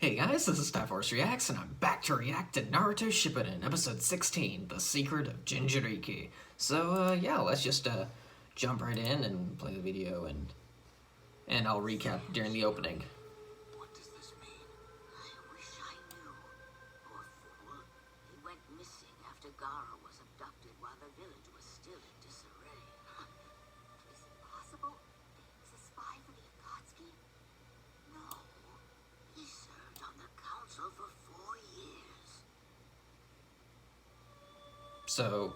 Hey guys, this is Force Reacts, and I'm back to react to Naruto Shippuden, episode 16, The Secret of Jinchuriki. So, yeah, let's just, jump right in and play the video, and I'll recap during the opening. What does this mean? I wish I knew. Poor fool. He went missing after Gaara was abducted while the village was still in disarray. Is it possible he's a spy for the Akatsuki? No. He served on the council for 4 years. So,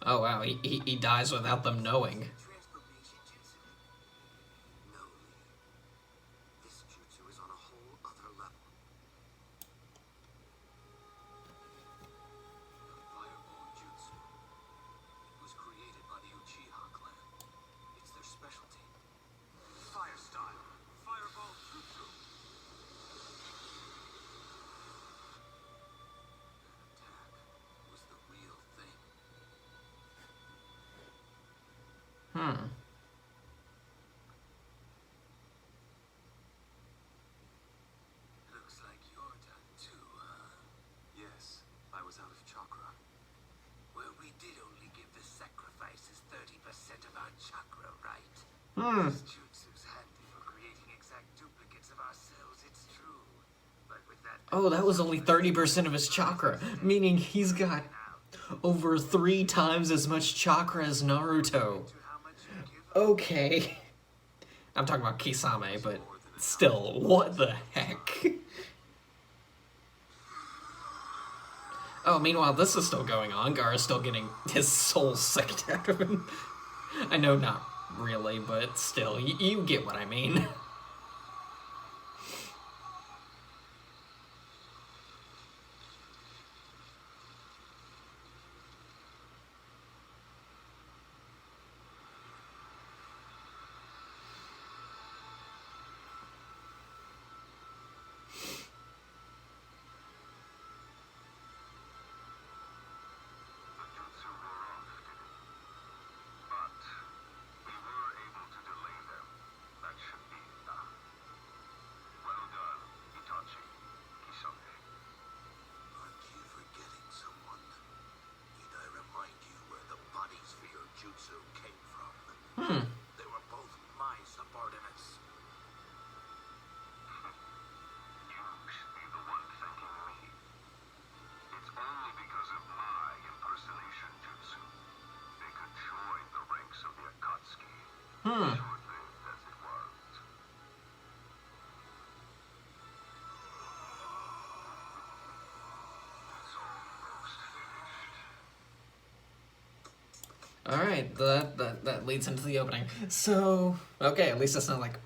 oh wow, he dies without them knowing. Transformation jutsu? No, Lee. This jutsu is on a whole other level. The fireball jutsu. It was created by the Uchiha clan. It's their specialty. Fire style. Fireball jutsu. That attack was the real thing. Looks like you're done too, Yes, I was out of chakra. Well, we did only give the sacrifices 30% of our chakra, right? This jutsu's handy for creating exact duplicates of ourselves, it's true. But with that... Oh, that was only 30% of his chakra, meaning he's got over 3 times as much chakra as Naruto. Okay. I'm talking about Kisame, but still, what the heck? Oh, meanwhile, this is still going on. Gaara's still getting his soul sucked out of him. I know not really, but still, you get what I mean. Jutsu came from. They were both my subordinates. You should be the one thanking me. It's only because of my impersonation jutsu they could join the ranks of the Akatsuki. Short-lived as it was. It's almost finished. Alright, that leads into the opening. So, okay, at least it's not like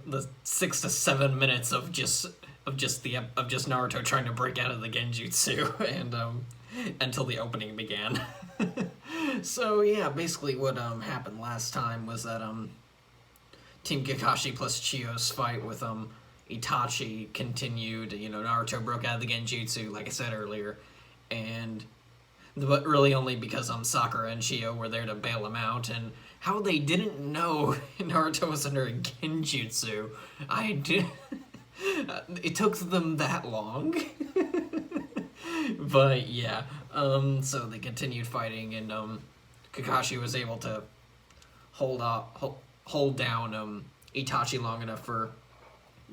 the 6 to 7 minutes of just Naruto trying to break out of the genjutsu and until the opening began. So yeah, basically what happened last time was that Team Kakashi plus Chiyo's fight with Itachi continued. You know, Naruto broke out of the genjutsu, like I said earlier, but really only because Sakura and Chiyo were there to bail him out, and how they didn't know Naruto was under a genjutsu, it took them that long. But yeah, so they continued fighting, and Kakashi was able to hold down Itachi long enough for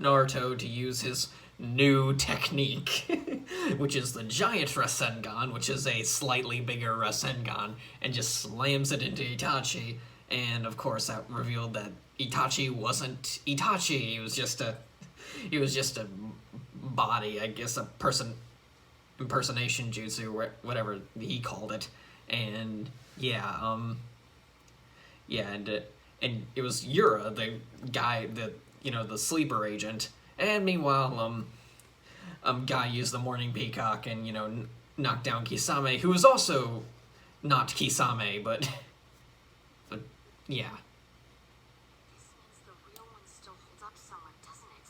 Naruto to use his new technique, which is the giant Rasengan, which is a slightly bigger Rasengan, and just slams it into Itachi. And of course, that revealed that Itachi wasn't Itachi. He was just a body, I guess, a impersonation jutsu, whatever he called it. And yeah, and it was Yura, the guy, the sleeper agent. And meanwhile, Guy used the Morning Peacock and, knocked down Kisame, who was also not Kisame, but yeah. This means the real one still holds up somewhere, doesn't it?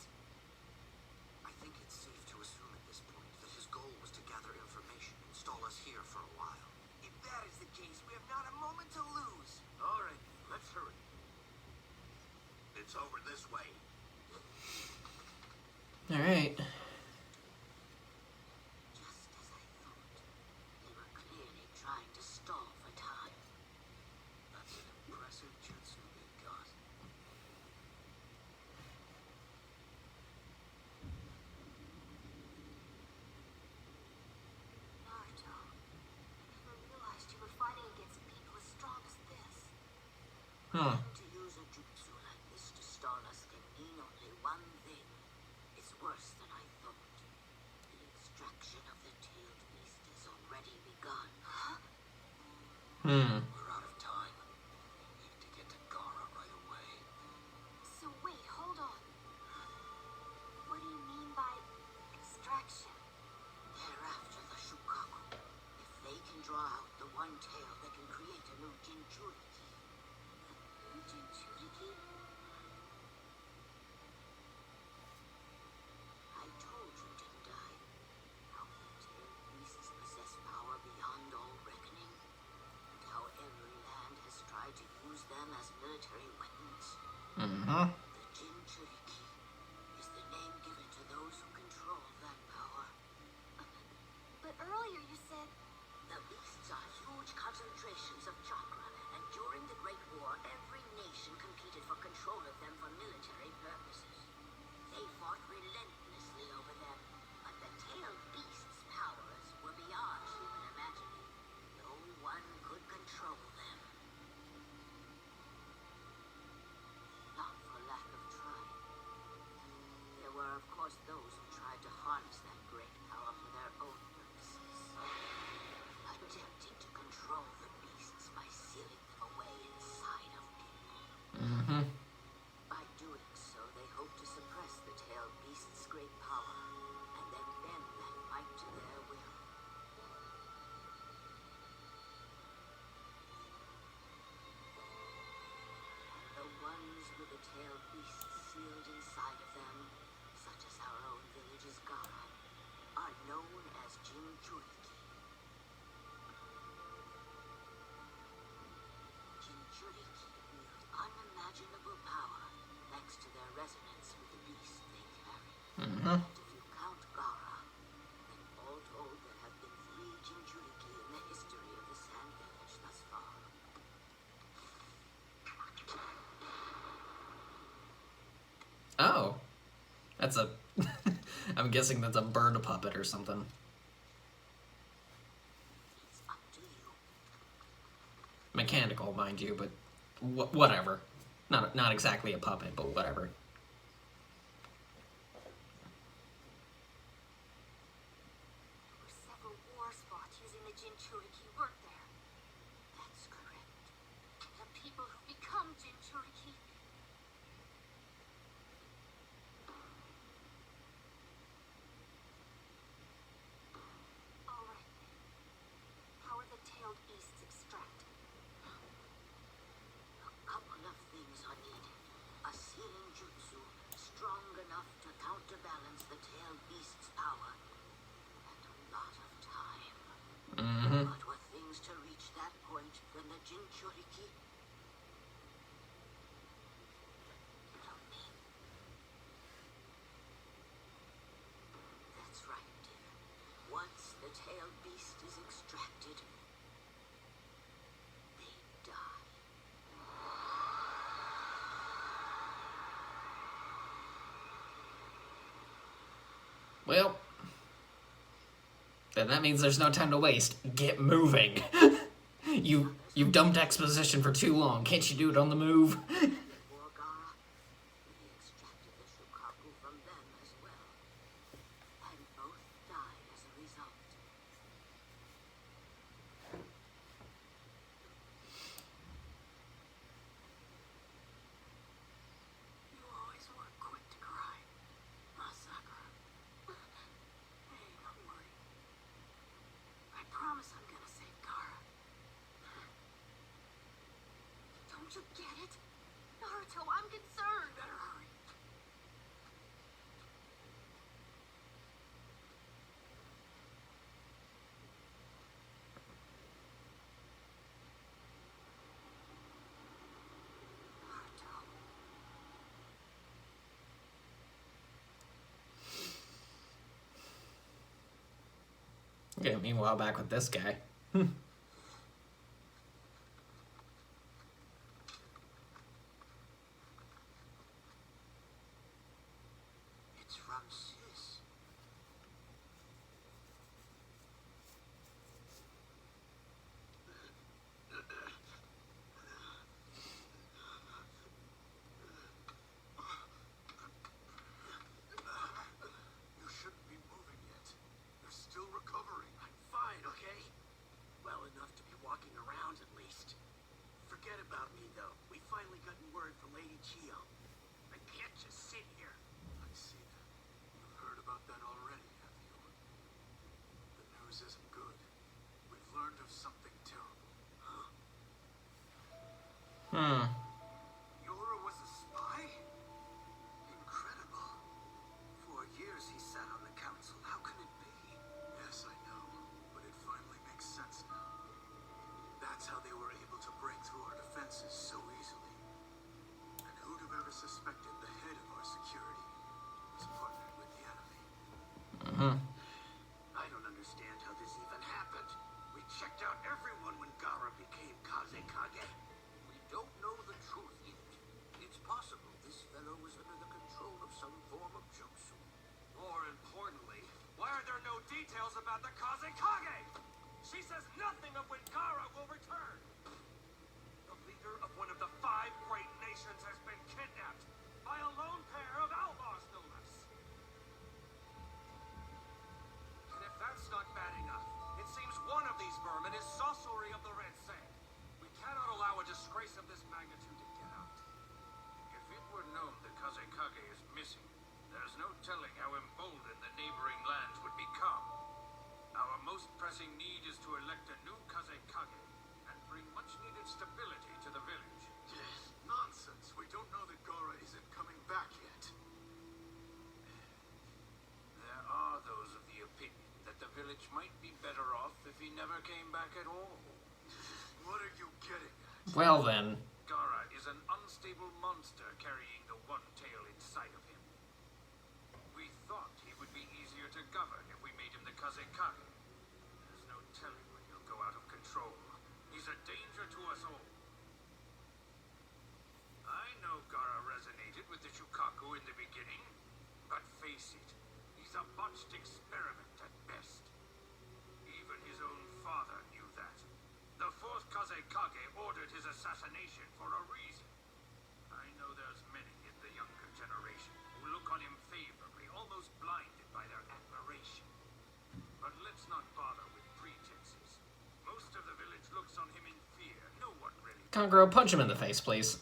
I think it's safe to assume at this point that his goal was to gather information and stall us here for a while. If that is the case, we have not a moment to lose. All right, let's hurry. It's over this way. Alright. To use a jutsu like this to stall us can mean only one thing. It's worse than I thought. The extraction of the tailed beast has already begun. We're out of time. We need to get to Gaara right away. So wait, hold on. What do you mean by extraction? They're after the Shukaku. If they can draw out the one tail that can create a new Jinchuriki. New Jinchuriki? I told you, didn't I? How the tailed beasts possess power beyond all reckoning. And how every land has tried to use them as military weapons. The Jinchuriki is the name given to those who control that power. But earlier you said... The beasts are huge concentrations of chakra, and during the Great War, every nation competed for control of them for military purposes. They fought relentlessly over them, but the tailed beasts' powers were beyond human imagining. No one could control them. Not for lack of trying. There were, of course, those who tried to harness that great power for their own purposes. Attempting to control the beasts by sealing them away inside of people. By doing so, they hope to suppress the tailed beast's great power, and then bend that might to their will. And the ones with the tailed beasts sealed inside of them, such as our own village's Gaara, are known as Jinchuriki. Jinchuriki wield unimaginable power thanks to their resonance with the beast they carry. And if you count Gaara, then all told there have been 3 Jinchuriki in the history of the Sand Village thus far. Oh. That's a... I'm guessing that's a bird puppet or something. It's up to you. Mechanical, mind you, but whatever. Not exactly a puppet, but whatever. There were several war spots using the Jinchuriki, weren't there? That's correct. The people who become Jinchuriki. All right then. How are the tailed beasts extracted? A couple of things are needed. A sealing jutsu strong enough to counterbalance the tailed beast's power. And a lot of time. But were things to reach that point, then the Jinchuriki... Tell me. That's right, dear. Once the tailed beast is extracted, they die. Well, then that means there's no time to waste. Get moving. You've dumped exposition for too long. Can't you do it on the move? Before Gaara, we extracted the Shukaku from them as well. And both died as a result. You always were quick to cry, huh, Sakura? Hey, don't worry. I promise I'm gonna save Gaara. Don't you get it? Naruto, I'm concerned. Better hurry. Naruto. Okay, meanwhile, back with this guy. It's from Sis. something terrible. Hmm. Yora was a spy? Incredible. For years he sat on the council. How can it be? Yes, I know. But it finally makes sense now. That's how they were able to break through our defenses so easily. And who'd have ever suspected the head of our security was partnered with the enemy? I don't understand how this even happened. We checked out everyone when Gaara became Kazekage. We don't know the truth yet. It's possible this fellow was under the control of some form of jutsu. More importantly, why are there no details about the Kazekage? She says nothing of when Gaara will return. The leader of one of the 5 great nations has been kidnapped by a lone pair of outlaws, no less. And if that's not bad enough, it seems one of these vermin is sorcery of the Red Sand. We cannot allow a disgrace of this magnitude to get out. If it were known the Kazekage is missing, there's no telling how emboldened the neighboring lands would become. Our most pressing need is to elect a new Kazekage and bring much-needed stability to the village. Nonsense. We don't know that Gaara isn't coming back yet. There are those of the opinion that the village might be better off if he never came back at all. What are you getting at? Well then. Gaara is an unstable monster carrying the one tail inside of him. We thought he would be easier to govern if we made him the Kazekage. There's no telling when he'll go out of control. He's a danger to us all. I know Gaara resonated with the Shukaku in the beginning, but face it, he's a botched experiment at best. Even his own father knew that. The 4th Kazekage ordered his assassination for a reason. I know there's many in the younger generation who look on him favorably, almost blinded by their admiration. But let's not bother with pretenses. Most of the village looks on him in fear. No one really... Kongro, punch him in the face, please.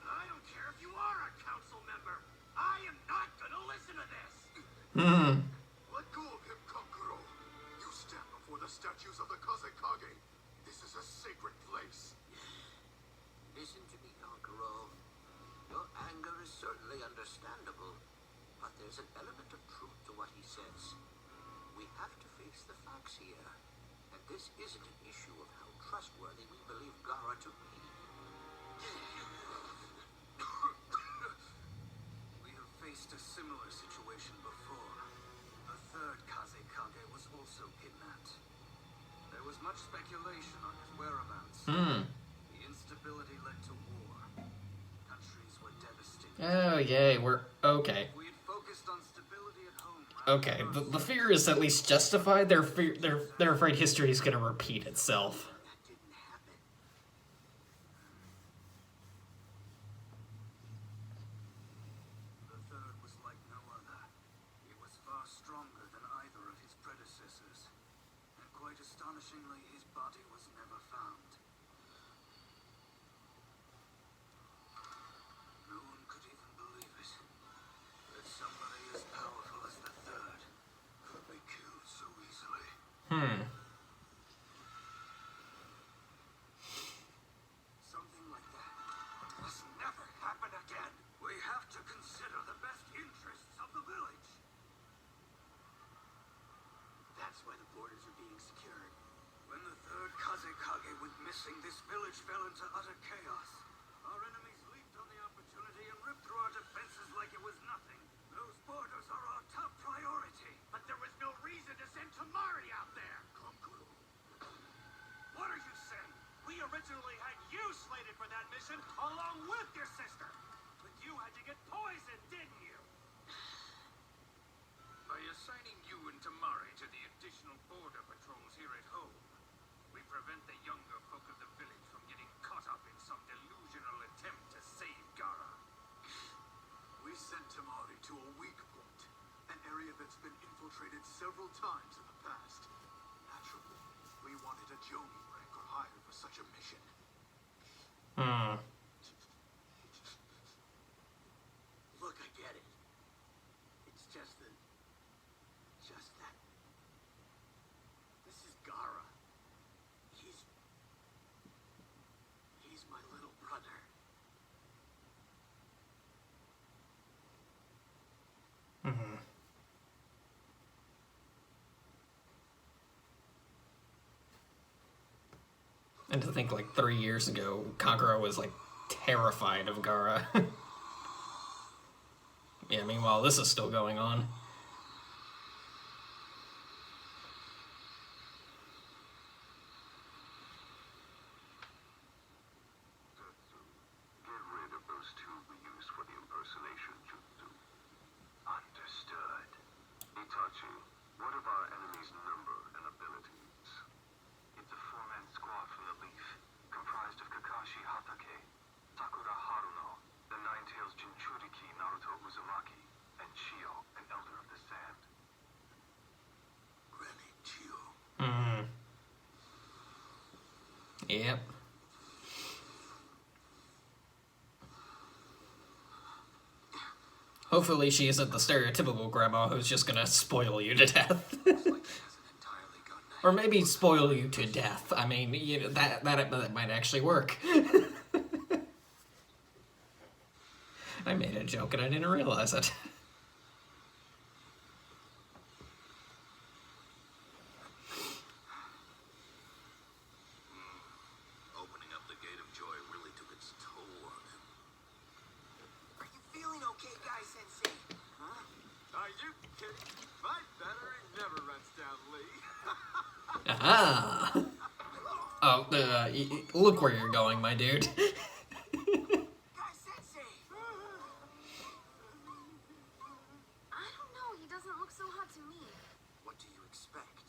I don't care if you are a council member. I am not gonna listen to this. Let go of him, Kankuro. You stand before the statues of the Kazekage. This is a sacred place. Listen to me, Kankuro. Your anger is certainly understandable, but there's an element of truth to what he says. We have to face the facts here, and this isn't an issue of how trustworthy we believe Gaara to be. We have faced a similar situation before. The 3rd Kazekage was also kidnapped. There was much speculation on his whereabouts. The instability led to war. Countries were devastated. Oh, yay, we're... Okay. We had focused on stability at home. Okay, the fear is at least justified. They're afraid history is going to repeat itself. That didn't happen. The 3rd was like no other. It was far stronger than either of his predecessors. And quite astonishingly, his body was never found. No one could even believe it. That somebody as powerful as the 3rd could be killed so easily. Something like that must never happen again. We have to consider the best interests of the village. That's why the borders are being secured. When the 3rd Kazekage went missing, this village fell into utter chaos. Our enemies leaped on the opportunity and ripped through our defenses like it was nothing. Those borders are our top priority. But there was no reason to send Tamari out there. What are you saying? We originally had you slated for that mission along with your sister. But you had to get poisoned, didn't you? By assigning you and Tamari to the additional border patrols here at home, we prevent the younger folk of the village from getting caught up in some delusional attempt to save Gaara. We sent Tamari to a weak point, an area that's been infiltrated several times in the past. Naturally, we wanted a Jonin rank or higher for such a mission. Look, I get it. It's just that... This is Gaara. And to think, like, 3 years ago, Kagura was, like, terrified of Gaara. Yeah, meanwhile, this is still going on. Get rid of those two we used for the impersonation jutsu. Understood. Itachi, what of our enemy's number and abilities? It's a four-man squad from the Leaf, comprised of Kakashi Hatake, Sakura Haruno, the Nine-Tails Jinchuriki Naruto Uzumaki, and Chio, an Elder of the Sand. Really, Chio? Yep. Hopefully she isn't the stereotypical grandma who's just gonna spoil you to death. Or maybe spoil you to death. I mean, you know, that might actually work. I made a joke and I didn't realize it. Opening up the gate of joy really took its toll on him. Are you feeling okay, Guy Sensei? Huh? Are you kidding? My battery never runs down, Lee. Ah. Oh, look where you're going, my dude. Guy Sensei! I don't know, he doesn't look so hot to me. What do you expect?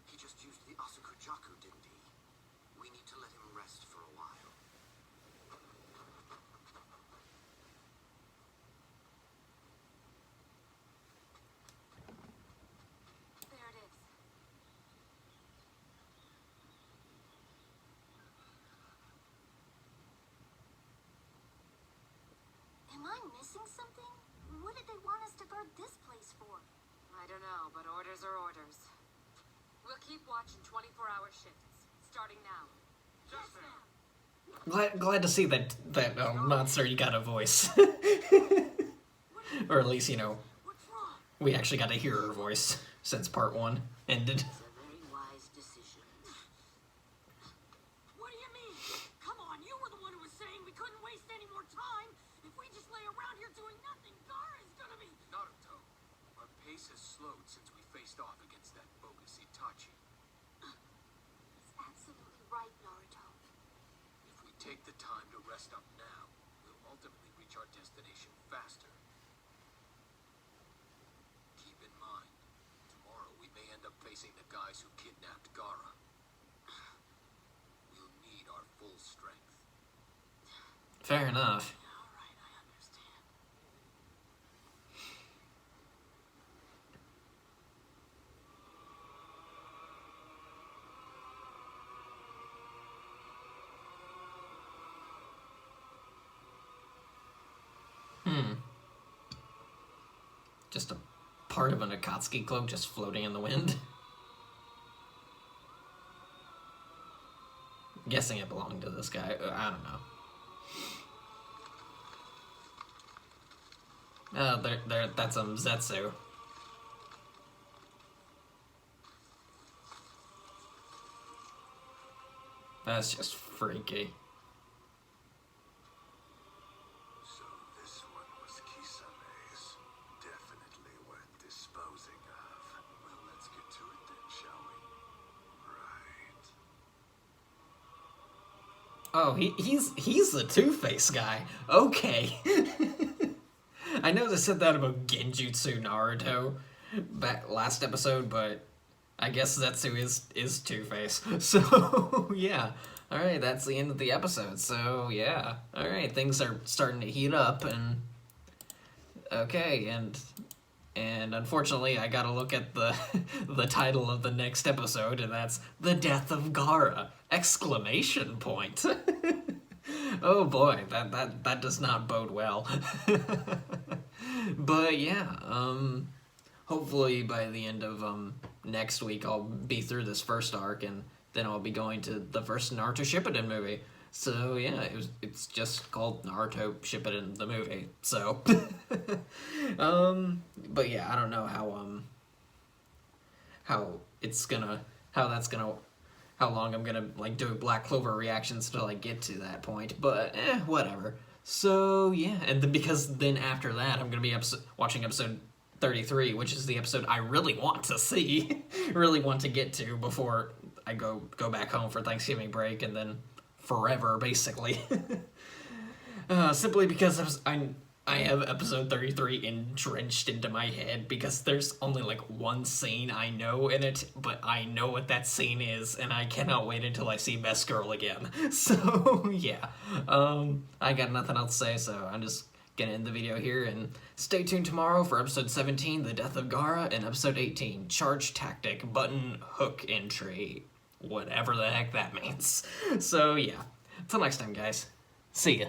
He just used the Asukujaku, didn't he? We need to let him rest for a while. There it is. Am I missing something? What did they want us to guard this place for? I don't know, but orders are orders. We'll keep watching 24-hour shifts, starting now. Yes, ma'am. Glad to see that monster you got a voice. Or at least, you know, What's wrong? we actually got to hear her voice since part 1 ended. It's a very wise decision. What do you mean? Come on, you were the one who was saying we couldn't waste any more time. If we just lay around here doing nothing, Gaara's gonna be... Naruto, our pace has slowed since we faced off against that bogus Itachi. He's absolutely right, Naruto. If we take the time to rest up now, we'll ultimately reach our destination faster. Keep in mind, tomorrow we may end up facing the guys who kidnapped Gaara. We'll need our full strength. Fair enough. All right, I understand. Just a part of an Akatsuki cloak just floating in the wind. Guessing it belonged to this guy. I don't know. Oh, that's Zetsu. That's just freaky. So this one was Kisame's. Definitely worth disposing of. Well, let's get to it then, shall we? Right. Oh, he's the Two-Face guy. Okay. I know they said that about Genjutsu Naruto back last episode, but I guess Zetsu is Two-Face. So, yeah. Alright, that's the end of the episode. So, yeah. Alright, things are starting to heat up, and... Okay, and unfortunately, I gotta look at the the title of the next episode, and that's The Death of Gaara! Exclamation point! Oh boy, that does not bode well. But yeah, hopefully by the end of next week I'll be through this first arc, and then I'll be going to the first Naruto Shippuden movie. So yeah, it's just called Naruto Shippuden the movie. So but yeah, I don't know how how long I'm gonna like do Black Clover reactions until I get to that point, but whatever. So yeah, and then because then after that I'm gonna be watching episode 33, which is the episode I really want to see, really want to get to before I go back home for Thanksgiving break and then forever basically. Simply because I have episode 33 entrenched into my head because there's only like one scene I know in it, but I know what that scene is, and I cannot wait until I see Best Girl again. So, yeah. I got nothing else to say, so I'm just gonna end the video here, and stay tuned tomorrow for episode 17, The Death of Gaara, and episode 18, Charge Tactic Button Hook Entry. Whatever the heck that means. So, yeah. Until next time, guys. See ya.